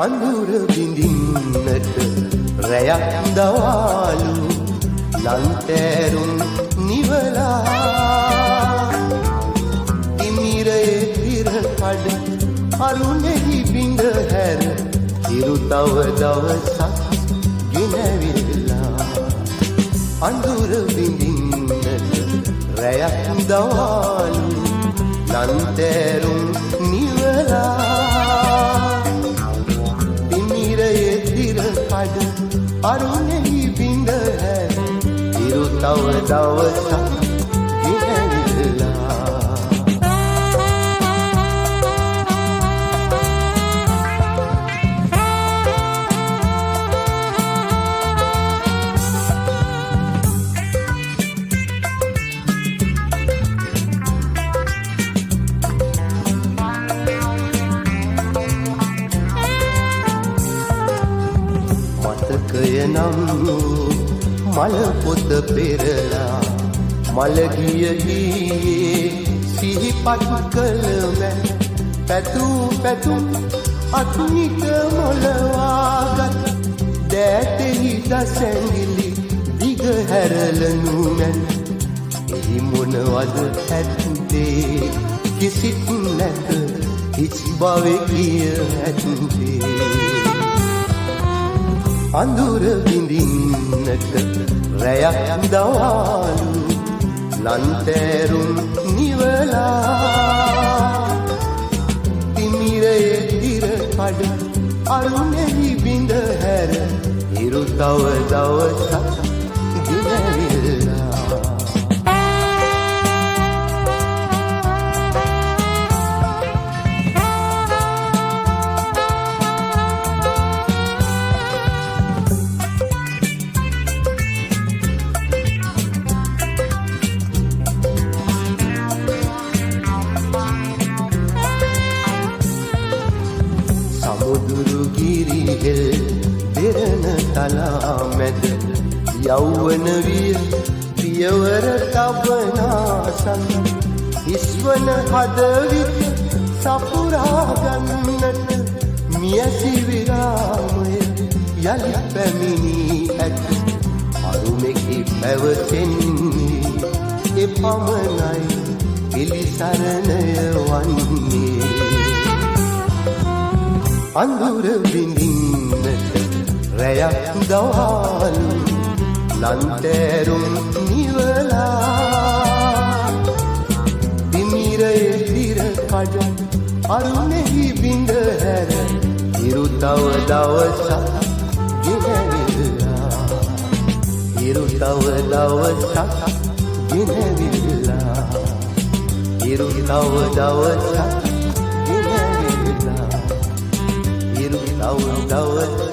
අඳුර විඳින්නට රැයක් දවාලු ලන්තෑරුම් නිවලා ඉමිරයේ තිර කඩ අරුණෙහි බිඳ හැර ඉරු තව දවසක් ගෙනවිලා අඳුර විඳින්නට රැයක් දවාලු ලන්තෑරුම් නිවලා අරුණෙහි බිඳ හැර ඉරු තව දවසක් ගෙනවිලා නම් මල පොත පෙරලා මලගිය ඊයේ සිහිපත් කළ මැ පැතුම් අත්නික මොලවාගත් දෑතෙහි දසැඟිලි දිග හැරලනු මැන් එහි මොනවද ඇත්තේ කිසිත් නැත හිස් බවෙ කිය ඇත්තේ අඳුර විඳින්නට රැයක් දවාලු ලන්තෑරුම් නිවලා කඩ අරුණෙහි බිඳ හැර ඉරු තව දවසක් ගෙනවිල්ලා දෙරණ තලා මැද යෞවන විය පියවර තබනාසන් ඉස්වන හදවිත සපුරා ගන්නට මියසි විරාමය යලි පැමිණි ඇත අරුමෙකි පැවසෙන්නේ එපමණයි පිළිසරණය වන්නේ අඳුර විඳින්නට රැයක් දවල් ලන්තෑරුම් නිවලා තිමිරයේ තිර කඩ අරුණෙහි බිඳ හැර ඉරු තව දවසක් ගෙනවිල්ලා ඉරු තව දවසක් ගෙනවිල්ලා ඉරු තව දවසක් ගෙනවිල්ලා ඉරු තව දවසක්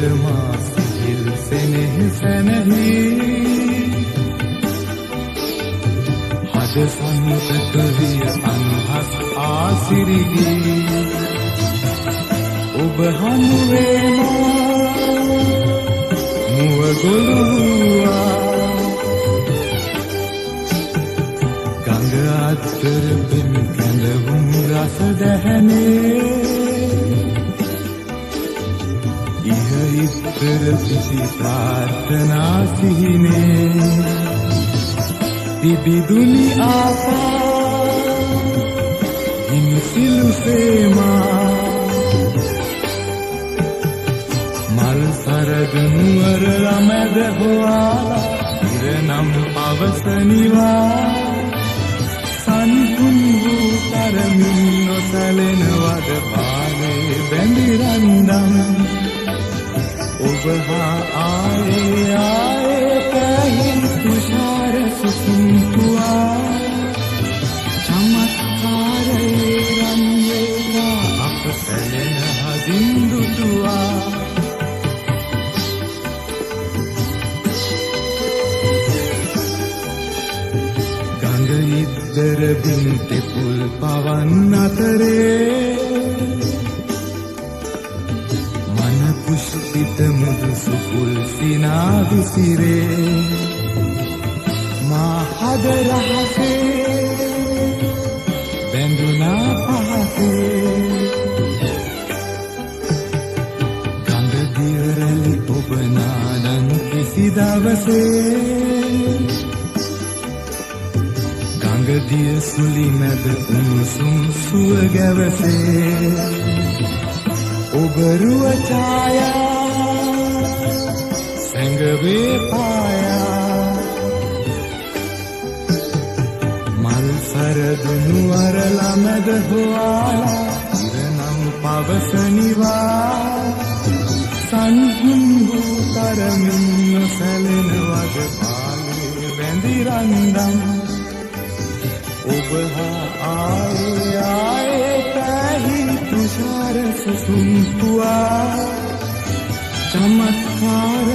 Derma සන්තක විය අනුහස් ආසිරිගේ ඔබ හමුවේ මුව ගොළුවා ගඟ අතර පෙම් කැඳවුම් රස දැහැනේ ඉහ ඉත්තර පිසි ප්‍රාර්ථනා සිහිනේ Bibiduni apa ini silusema mal saraganu aralamad hoala iranam pavasaniwa sankundu taramin nosalenawada baale bendirandam obaha aaye aaye kahin tushar susuntua chamatkare ranvela apasalen hadindutua ganga iddara binte pul pawan atare pushpita mudu supul sinadusire mahada rahase benduna pahase ganga dirali obananan kisi davase ganga diya suli mada umusum suwa gavase Oberuwa chaya sangave paya mal saradunu aralamad hoala iranam pavasaniwa sanhungu taramin nosalenawad paale bendirandam obaha aaye aaye kahi Tushar सुसुंtua चमत्कार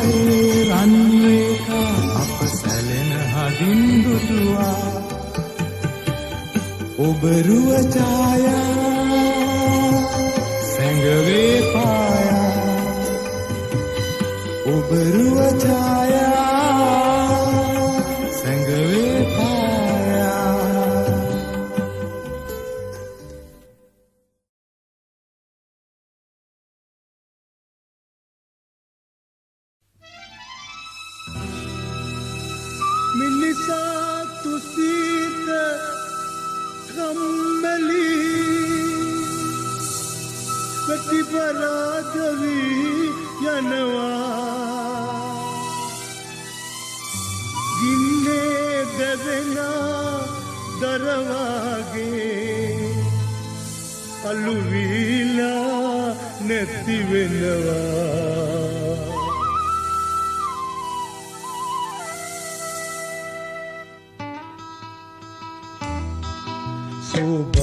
रन्वेका epsilon हदिंदुtua ओबरुवा छाया संगवे पाया ओबरुवा छाया संगवे पाया Minisa tusita kammali Vati paragavi yanawa Ginne devena daravage Aluvila netti venawa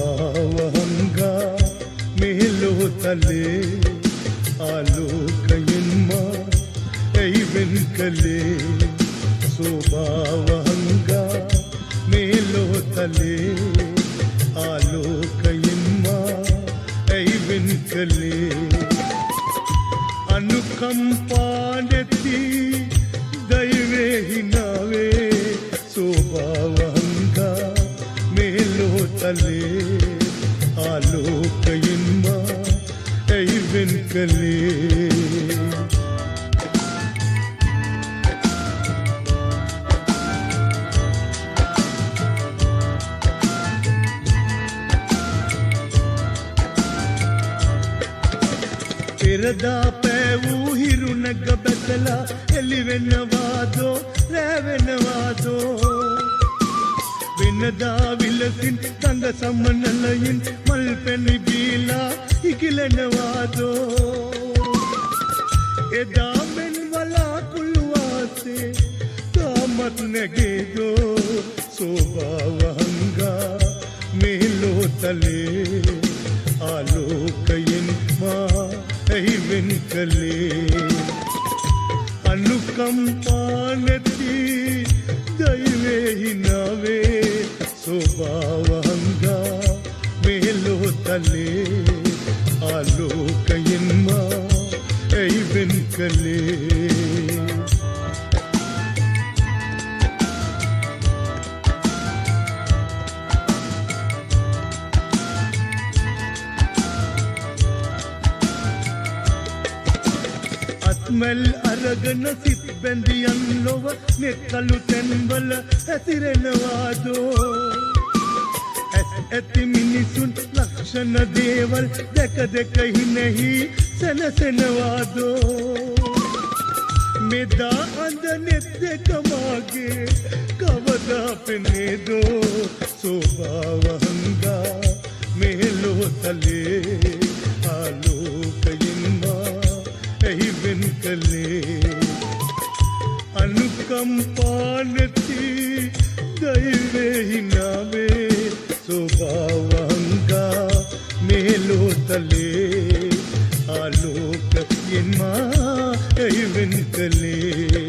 Sobhavanga melo tale alokayenma eiven kale Sobhavanga melo tale alokayenma eiven kale anukampa neti daive hinave Sobhavanga tale alokayenma eiven kale perada pevu hirunaga betala elivenavado revenavado Vinada vilasin tanga samanalayin malpeni bila ikilenavado edamen wala kulwase kamat nagedo sobhavanga melo tale alokayen ma eiven kale anukampa neti daive hinave සෝභාවංගා මේ ලෝතලේ ආලෝකයෙන් මා ඇයි වෙන් කළේ මැල් අරගෙන සිත් බැඳියන් ලොව නෙත්කලු තැන්වල ඇතිරෙනවාදෝ ඇස් ඇති මිනිසුන් ලක්ෂණ දේවල් දැක දැක හිනෙහි සැනසෙනවාදෝ මෙදා අඳ නෙත් දෙක මාගේ කවදා පෙනේදෝ සෝභාවංගා මේ ලෝතලේ ආලෝකයෙන් මා ඇයි වෙන් කළේ අනුකම්පා නැති දෛවයේ හිනාවේ සෝභාවංගා මේ ලෝතලේ ආලෝකයෙන් මා ඇයි වෙන් කළේ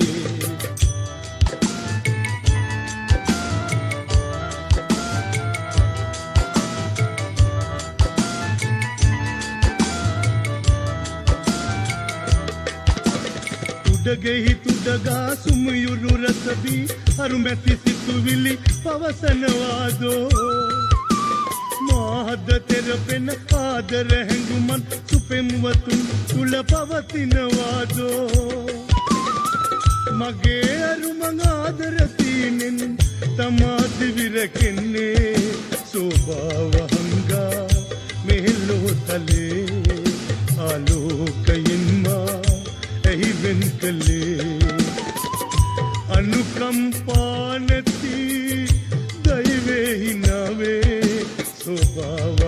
උඩගෙහි තුඩගා සුමුයුරු රසබී අරුමැති සිතුවිලි පවසනවාදෝ මාහද තෙරපෙන ආදර හැඟුමන් සුපෙම්වතුන් තුල පවතිනවාදෝ මගේ අරුමං ආදර තීනෙන් තමා දිවිරකෙන්නේ සෝභාවංගා මේ ලෝතලේ ආලෝකයෙන් මා ඇයි වෙන් කළේ අනුකම්පා නැති දෛවයේ හිනාවේ ස්වභාව